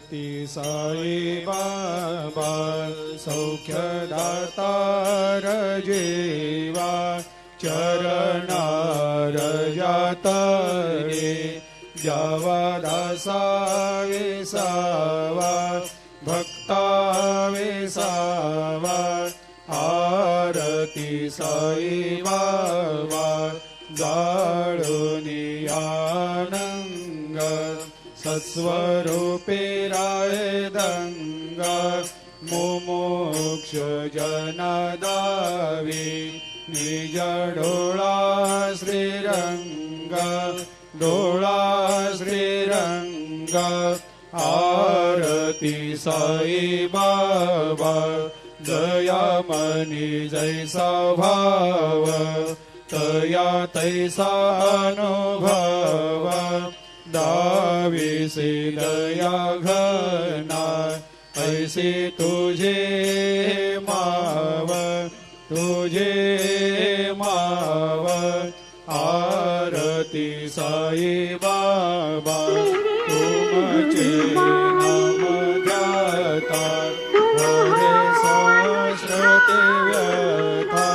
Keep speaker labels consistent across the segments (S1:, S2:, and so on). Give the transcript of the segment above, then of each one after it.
S1: ती साई बाबा सौख्यदातार जीवा चरणार जातरे जावा दासा विसावा भक्ता विसावा आरती साई बाबा जाळूनी आनंग सत्स्वरूपे राय दंग मुमुक्ष जनदावी निज डोळा श्रीरंग डोळा श्रीरंग आरती साई बाबा दयामनी जैसा भाव तया तैसा अनुभव दाविसे दया घना ऐसे तुझे माव तुझे माव आरती साई बाबा तुमचे नाम ध्याता हरे सहस्रते व्यथा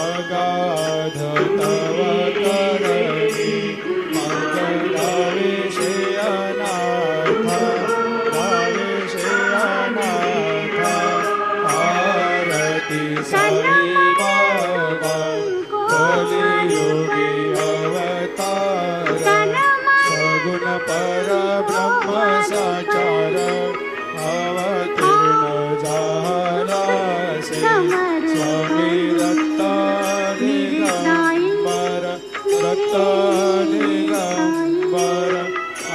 S1: अगाध तव करणी मंगलाविषे अनाथ आविषे अनाथ आरती साई बाबा कलियुगी अवतार सगुण परब्रह्म साचार अवतीर्ण झालासे स्वामी दत्ता दिगंबर दत्ता दिगंबर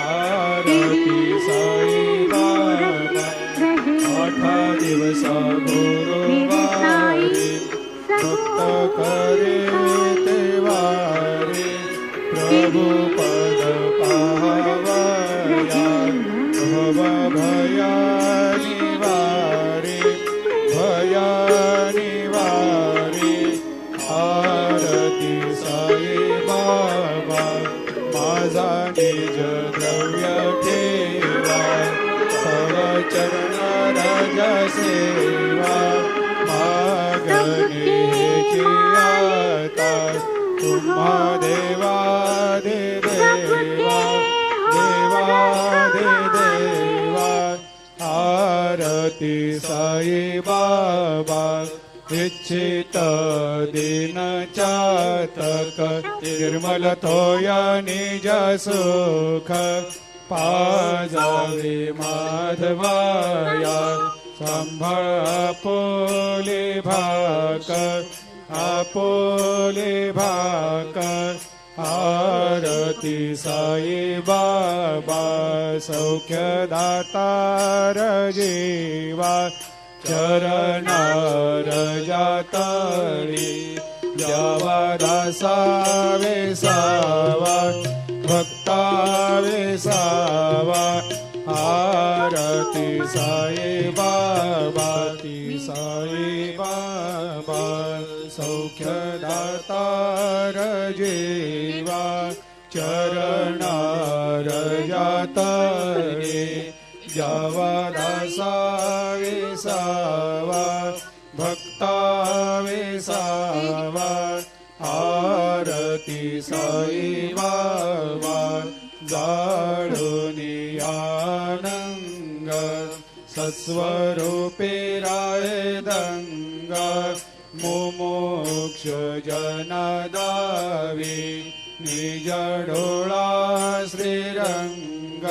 S1: आरती साई बाबा 8 दिवस गुरुवारी भक्त करे तेवारे प्रभु पद पावया भव भया निवारे भया निवारे आरती साई बाबा माझा निज द्रव्य ठेवा तव चरण राज सेवा मागणेची आता तुम्हा देवा दे देवा देवा दे देवा आरती साई बाबा इच्छित दिन चातक निर्मल थोया निज सुख पाजावे माधवाया सांभाळ आपोले भाकर आरती साई बाबा सौख्यदातार जीवा चरणार जातरी जावा दासा विसावा भक्ता विसावा आरती साई बाबा ती साई बाबा सौख्यदातार जीवा चरणार जातरे जावा दासा विसावा भक्ता विसावा आरती साई बाबा जाळूनी आनंग सत्स्वरूपे राय दंग मुमुक्ष जनदावी निज डोळा श्रीरंग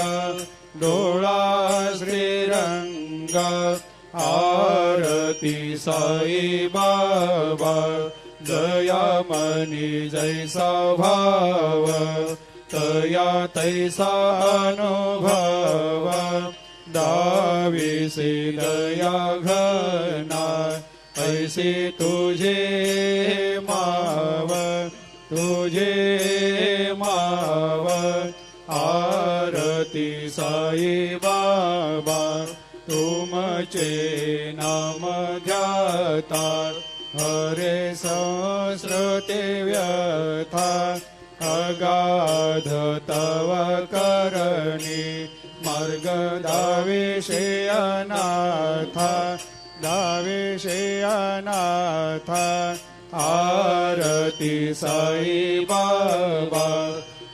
S1: डोळा श्रीरंग आरती साई बाबा दयामनी जैसा भाव तया तैसा अनुभव दाविसे दया घना ऐसे तुझे माव तुझे माव आरती साई बाबा तुमचे नाम ध्याता हरे सहस्रते व्यथा अगाध तव करणी मार्ग दावेशे अनाथा दावेशे अनाथा आरती साई बाबा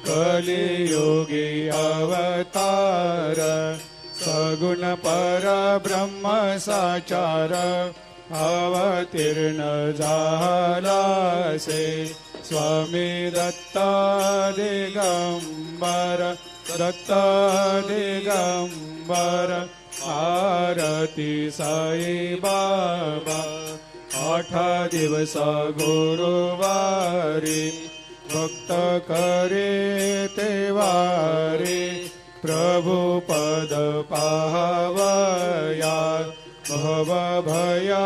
S1: कलियुगी अवतार सगुण परब्रह्म साचार अवतीर्ण झालासे स्वामी दत्ता दिगंबर दत्ता दिगंबर आरती साई बाबा 8 दिवस गुरुवारी भक्त करे ते वारी प्रभु पद पाहवया भव भया